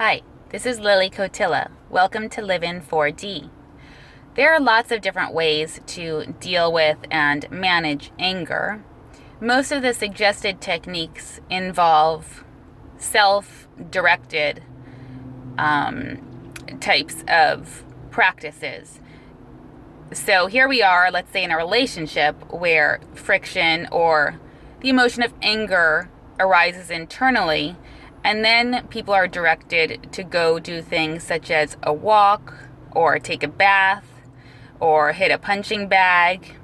Hi, this is Lily Cotilla. Welcome to Live in 4D. There are lots of different ways to deal with and manage anger. Most of the suggested techniques involve self-directed types of practices. So here we are, let's say in a relationship where friction or the emotion of anger arises internally, and then people are directed to go do things such as a walk, or take a bath, or hit a punching bag,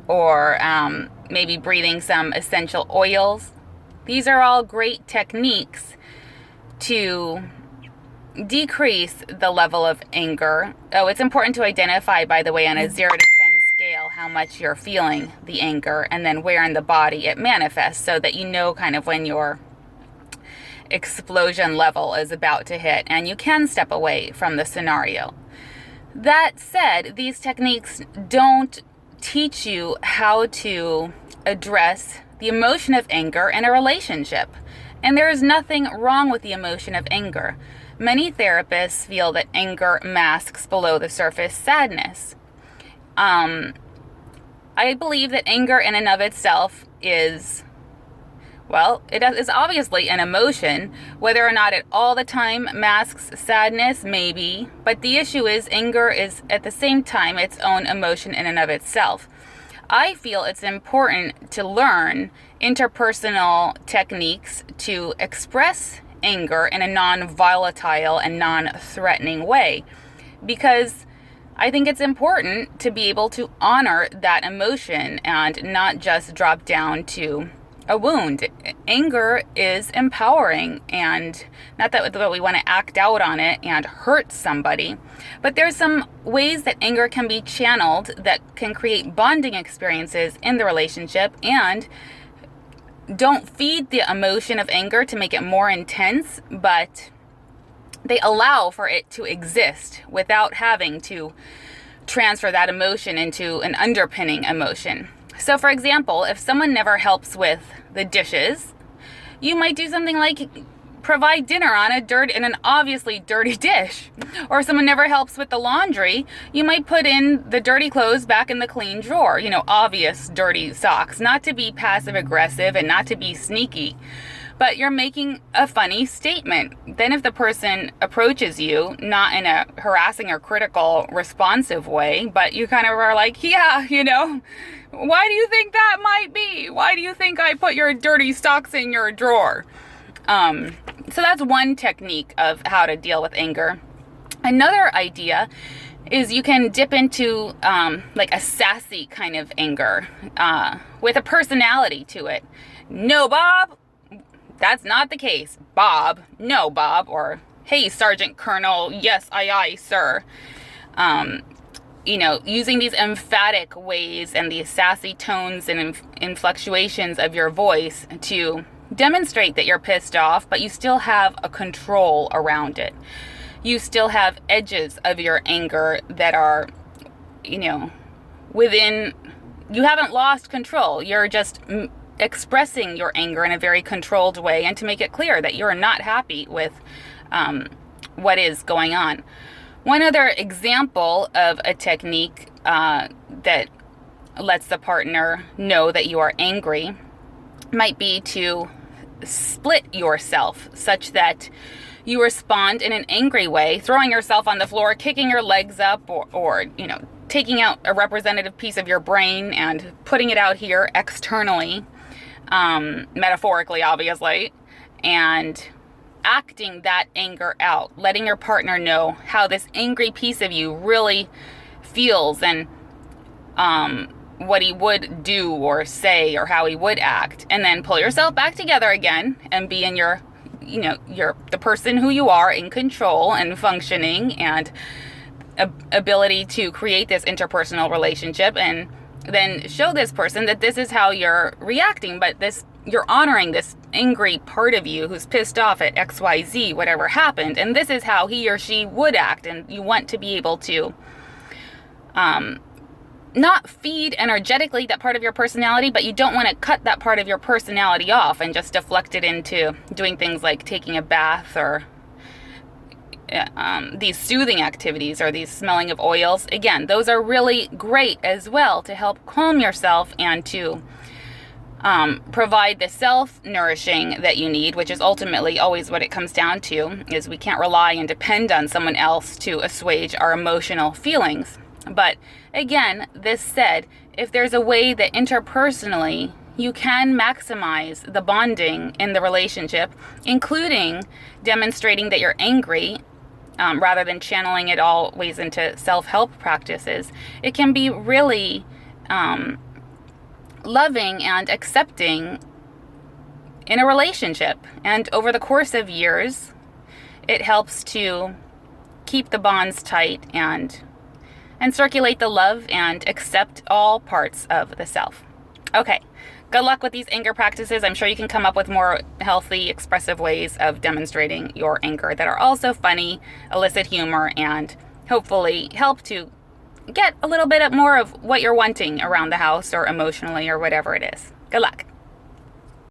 or maybe breathing some essential oils. These are all great techniques to decrease the level of anger. Oh, it's important to identify, by the way, on a 0 to 10 scale, how much you're feeling the anger, and then where in the body it manifests, so that you know kind of when your explosion level is about to hit, and you can step away from the scenario. That said, these techniques don't teach you how to address the emotion of anger in a relationship. And there is nothing wrong with the emotion of anger. Many therapists feel that anger masks below the surface sadness. I believe that anger in and of itself is, well, it is obviously an emotion. Whether or not it all the time masks sadness, maybe. But the issue is anger is at the same time its own emotion in and of itself. I feel it's important to learn interpersonal techniques to express anger in a non-volatile and non-threatening way, because I think it's important to be able to honor that emotion and not just drop down to a wound. Anger is empowering, and not that we want to act out on it and hurt somebody, but there's some ways that anger can be channeled that can create bonding experiences in the relationship, and don't feed the emotion of anger to make it more intense, but they allow for it to exist without having to transfer that emotion into an underpinning emotion. So for example, if someone never helps with the dishes, you might do something like provide dinner on in an obviously dirty dish. Or if someone never helps with the laundry, you might put in the dirty clothes back in the clean drawer, obvious dirty socks, not to be passive aggressive and not to be sneaky. But you're making a funny statement. Then if the person approaches you, not in a harassing or critical, responsive way, but you kind of are like, yeah, why do you think that might be? Why do you think I put your dirty socks in your drawer? So that's one technique of how to deal with anger. Another idea is you can dip into like a sassy kind of anger with a personality to it. No, Bob. That's not the case. Bob, no, Bob, or hey, Sergeant Colonel, yes, aye, sir. Using these emphatic ways and these sassy tones and inflectuations of your voice to demonstrate that you're pissed off, but you still have a control around it. You still have edges of your anger that are, within, you haven't lost control. You're just expressing your anger in a very controlled way, and to make it clear that you're not happy with what is going on. One other example of a technique that lets the partner know that you are angry might be to split yourself such that you respond in an angry way, throwing yourself on the floor, kicking your legs up, or taking out a representative piece of your brain and putting it out here externally. Metaphorically, obviously, and acting that anger out, letting your partner know how this angry piece of you really feels, and what he would do or say or how he would act, and then pull yourself back together again and be in your, you're the person who you are, in control and functioning and ability to create this interpersonal relationship, and then show this person that this is how you're reacting, but you're honoring this angry part of you who's pissed off at XYZ, whatever happened, and this is how he or she would act, and you want to be able to not feed energetically that part of your personality, but you don't want to cut that part of your personality off and just deflect it into doing things like taking a bath or these soothing activities or these smelling of oils, again, those are really great as well to help calm yourself and to provide the self-nourishing that you need, which is ultimately always what it comes down to, is we can't rely and depend on someone else to assuage our emotional feelings. But again, this said, if there's a way that interpersonally you can maximize the bonding in the relationship, including demonstrating that you're angry, rather than channeling it always into self-help practices, it can be really loving and accepting in a relationship. And over the course of years, it helps to keep the bonds tight and circulate the love and accept all parts of the self. Okay, good luck with these anger practices. I'm sure you can come up with more healthy, expressive ways of demonstrating your anger that are also funny, elicit humor, and hopefully help to get a little bit more of what you're wanting around the house or emotionally or whatever it is. Good luck.